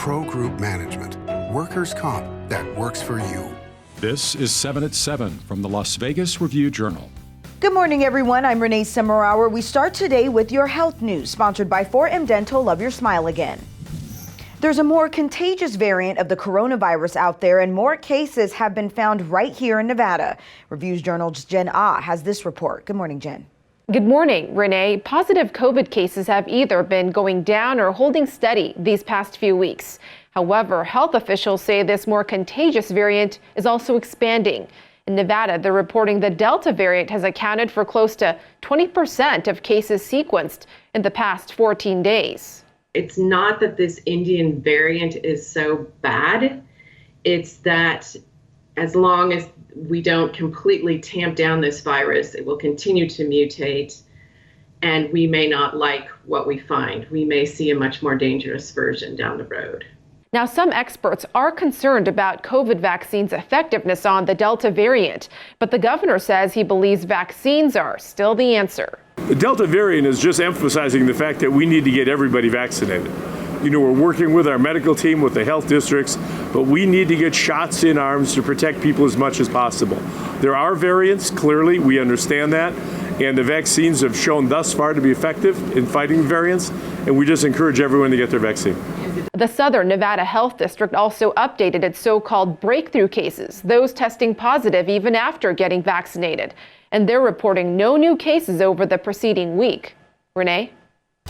Pro Group Management. Workers' comp that works for you. This is 7 at 7 from the Las Vegas Review-Journal. Good morning, everyone. I'm Renee Simmerauer. We start today with your health news, sponsored by 4M Dental. Love your smile again. There's a more contagious variant of the coronavirus out there, and more cases have been found right here in Nevada. Reviews-Journal's Jen Ah has this report. Good morning, Jen. Good morning, Renee. Positive COVID cases have either been going down or holding steady these past few weeks. However, health officials say this more contagious variant is also expanding. In Nevada, they're reporting the Delta variant has accounted for close to 20% of cases sequenced in the past 14 days. It's not that this Indian variant is so bad. It's that as long as we don't completely tamp down this virus, it will continue to mutate, and we may not like what we find. We may see a much more dangerous version down the road. Now, some experts are concerned about COVID vaccines' effectiveness on the Delta variant, but the governor says he believes vaccines are still the answer. The Delta variant is just emphasizing the fact that we need to get everybody vaccinated. You know, we're working with our medical team, with the health districts, but we need to get shots in arms to protect people as much as possible. There are variants, clearly, we understand that, and the vaccines have shown thus far to be effective in fighting variants, and we just encourage everyone to get their vaccine. The Southern Nevada Health District also updated its so-called breakthrough cases, those testing positive even after getting vaccinated. And they're reporting no new cases over the preceding week. Renee?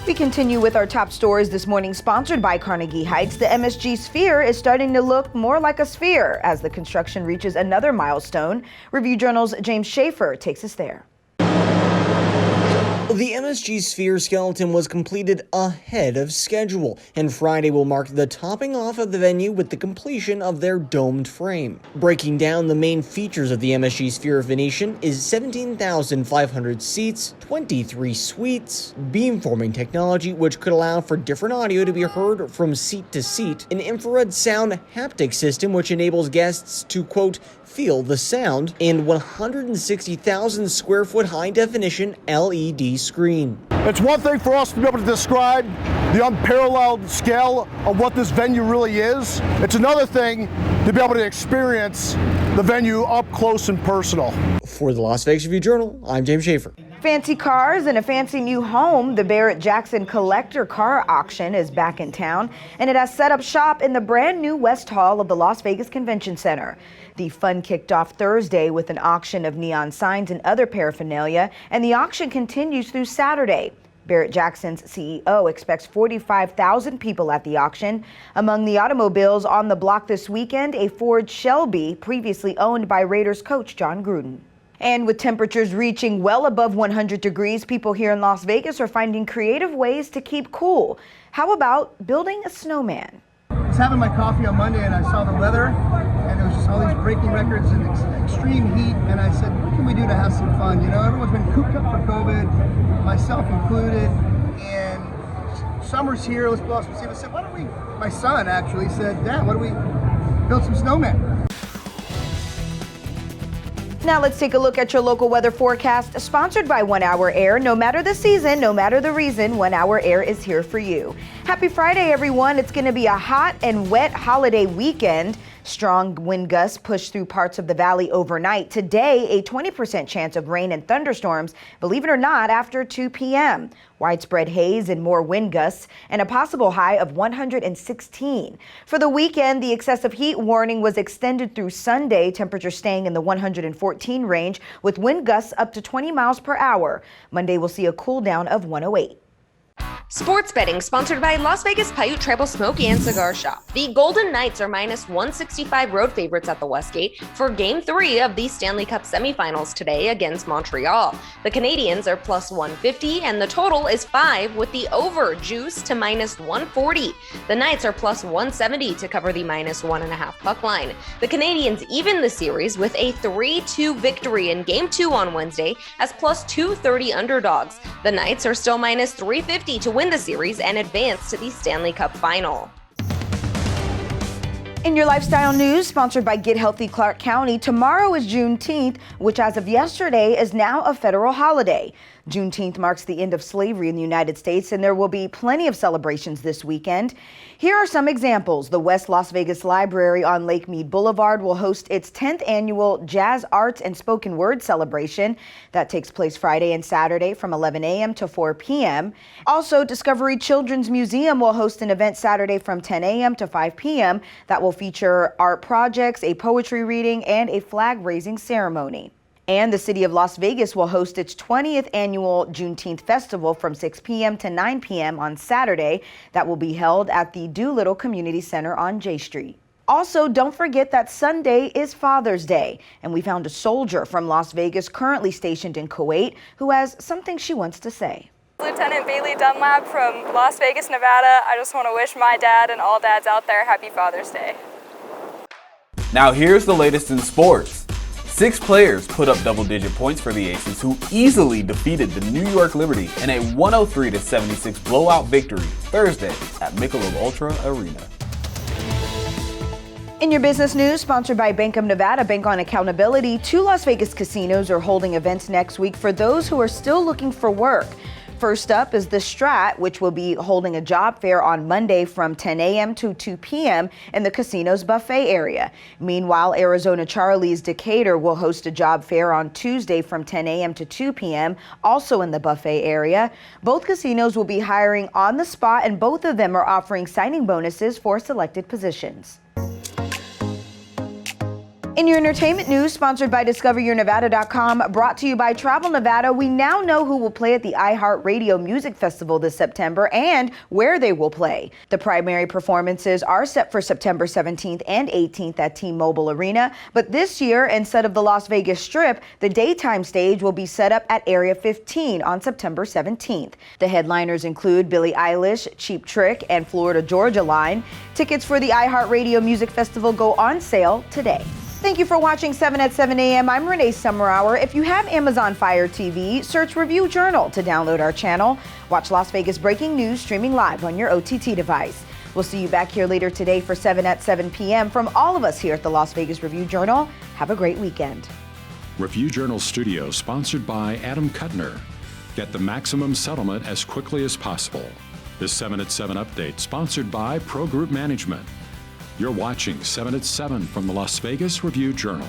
We continue with our top stories this morning, sponsored by Carnegie Heights. The MSG Sphere is starting to look more like a sphere as the construction reaches another milestone. Review-Journal's James Schaefer takes us there. The MSG Sphere skeleton was completed ahead of schedule, and Friday will mark the topping off of the venue with the completion of their domed frame. Breaking down the main features of the MSG Sphere Venetian is 17,500 seats, 23 suites, beamforming technology which could allow for different audio to be heard from seat to seat, an infrared sound haptic system which enables guests to, quote, feel the sound, and 160,000 square foot high definition LED screen. It's one thing for us to be able to describe the unparalleled scale of what this venue really is. It's another thing to be able to experience the venue up close and personal. For the Las Vegas Review-Journal, I'm James Schaefer. Fancy cars and a fancy new home. The Barrett-Jackson collector car auction is back in town, and it has set up shop in the brand new West Hall of the Las Vegas Convention Center. The fun kicked off Thursday with an auction of neon signs and other paraphernalia, and the auction continues through Saturday. Barrett-Jackson's CEO expects 45,000 people at the auction. Among the automobiles on the block this weekend, a Ford Shelby, previously owned by Raiders coach John Gruden. And with temperatures reaching well above 100 degrees, people here in Las Vegas are finding creative ways to keep cool. How about building a snowman? I was having my coffee on Monday and I saw the weather, and it was just all these breaking records and extreme heat, and I said, what can we do to have some fun? You know, everyone's been cooped up for COVID, myself included, and summer's here, let's blow off some steam. I said, why don't we, my son actually said, Dad, why don't we build some snowmen? Now let's take a look at your local weather forecast, sponsored by 1 Hour Air. No matter the season, no matter the reason, 1 Hour Air is here for you. Happy Friday, everyone. It's going to be a hot and wet holiday weekend. Strong wind gusts push through parts of the valley overnight. Today, a 20% chance of rain and thunderstorms, believe it or not, after 2 p.m. Widespread haze and more wind gusts, and a possible high of 116. For the weekend, the excessive heat warning was extended through Sunday, temperatures staying in the 114 range, with wind gusts up to 20 miles per hour. Monday will see a cool down of 108. Sports betting sponsored by Las Vegas Paiute Tribal Smoke and Cigar Shop. The Golden Knights are minus 165 road favorites at the Westgate for Game 3 of the Stanley Cup semifinals today against Montreal. The Canadiens are plus 150 and the total is 5 with the over juice to minus 140. The Knights are plus 170 to cover the minus 1.5 puck line. The Canadiens even the series with a 3-2 victory in Game 2 on Wednesday as plus 230 underdogs. The Knights are still minus 350 to win the series and advance to the Stanley Cup final. In your lifestyle news, sponsored by Get Healthy Clark County, tomorrow is Juneteenth, which as of yesterday is now a federal holiday. Juneteenth marks the end of slavery in the United States, and there will be plenty of celebrations this weekend. Here are some examples. The West Las Vegas Library on Lake Mead Boulevard will host its 10th annual Jazz, Arts, and Spoken Word celebration. That takes place Friday and Saturday from 11 a.m. to 4 p.m. Also, Discovery Children's Museum will host an event Saturday from 10 a.m. to 5 p.m. that will feature art projects, a poetry reading, and a flag-raising ceremony. And the city of Las Vegas will host its 20th annual Juneteenth festival from 6 p.m. to 9 p.m. on Saturday. That will be held at the Doolittle Community Center on J Street. Also, don't forget that Sunday is Father's Day, and we found a soldier from Las Vegas currently stationed in Kuwait who has something she wants to say. Lieutenant Bailey Dunlap from Las Vegas, Nevada. I just want to wish my dad and all dads out there happy Father's Day. Now here's the latest in sports. 6 players put up double-digit points for the Aces, who easily defeated the New York Liberty in a 103-76 blowout victory Thursday at Michelob Ultra Arena. In your business news, sponsored by Bank of Nevada, Bank on Accountability, 2 Las Vegas casinos are holding events next week for those who are still looking for work. First up is the Strat, which will be holding a job fair on Monday from 10 a.m. to 2 p.m. in the casino's buffet area. Meanwhile, Arizona Charlie's Decatur will host a job fair on Tuesday from 10 a.m. to 2 p.m., also in the buffet area. Both casinos will be hiring on the spot, and both of them are offering signing bonuses for selected positions. In your entertainment news, sponsored by DiscoverYourNevada.com, brought to you by Travel Nevada, we now know who will play at the Iheartradio Music Festival this September and where they will play. The primary performances are set for September 17th and 18th at T-Mobile Arena, but this year, instead of the Las Vegas Strip, the daytime stage will be set up at Area 15 on September 17th. The headliners include Billie Eilish, Cheap Trick, and Florida Georgia Line. Tickets for the Iheartradio Music Festival go on sale today. Thank you for watching 7 at 7 a.m. I'm Renee Summerhour. If you have Amazon Fire TV, search Review Journal to download our channel. Watch Las Vegas breaking news streaming live on your OTT device. We'll see you back here later today for 7 at 7 p.m. From all of us here at the Las Vegas Review Journal, have a great weekend. Review Journal Studio, sponsored by Adam Kuttner. Get the maximum settlement as quickly as possible. This 7 at 7 update, sponsored by Pro Group Management. You're watching 7 at 7 from the Las Vegas Review Journal.